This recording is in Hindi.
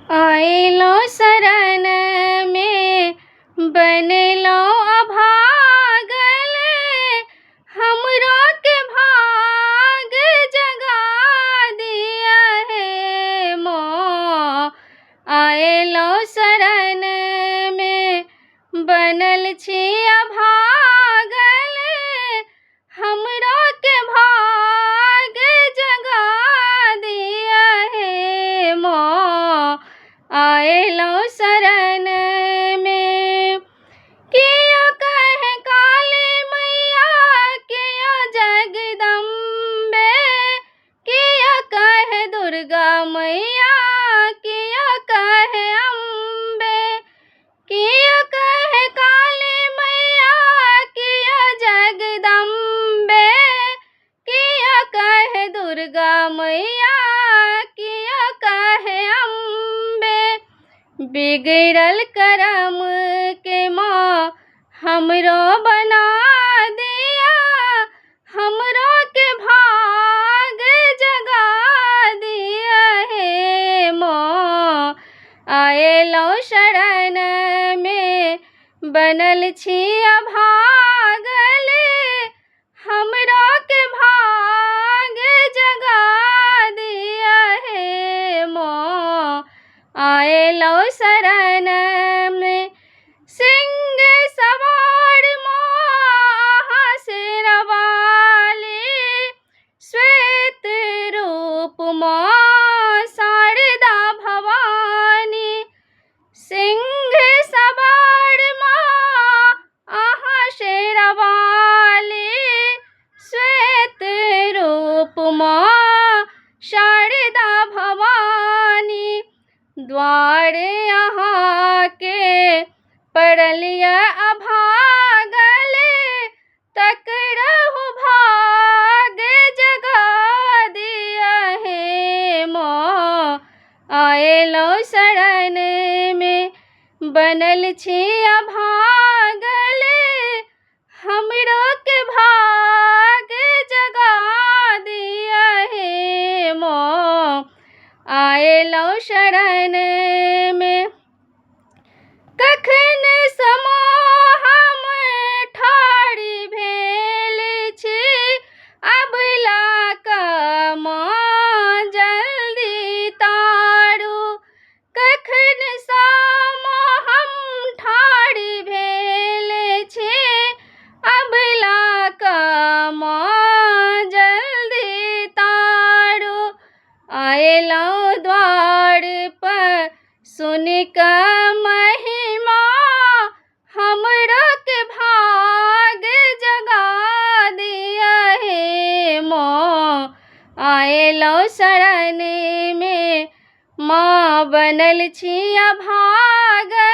आइलो शरण में बनलो अभागल, हमरो के भाग जगा दिया है मों। आइलो शरण में बनल छी अभागल, हमरो के भाग जगा दिया है मों। आइलो शरण में किया कहे काली मैया, किया जगदम्बे, किया कहे दुर्गा मैया, किया कहे अम्बे, किया कहे काली मैया, किया जगदम्बे, किया कहे दुर्गा मैया, किया कहे अम्बे। बिगड़ल करम के माँ हमरो बना दिया, हमरो के भाग जगा दिया है मों। आइलो शरण में बनल छी अभागल, हमरो के भाग जगा दिया है मों। आइलो शरण में सिंह सवार माँ शेरवाली, श्वेत रूप माँ शारदा भवानी। सिंह सवार माँ शेरवाली, श्वेत रूप माँ शारदा भवानी। द्वार यहाँ के पड़लिया अभागल, तकरहु भाग जगा दिया है मों। आइलो शरण में बनल छी अभागल, हमरो के भाग जगा दिया है मों। आइलो शरण में कखन समा हम ठाढ़ी भेल छी, अबला का माँ जल्दी तारू। कखन समा हम ठाढ़ी भेल छी, अबला का माँ जल्दी तारू। आइलो द्वार पर सुन का महिमा, हमरो के भाग जगा दिया है मों। आइलो शरण में माँ बनल छी अभागल,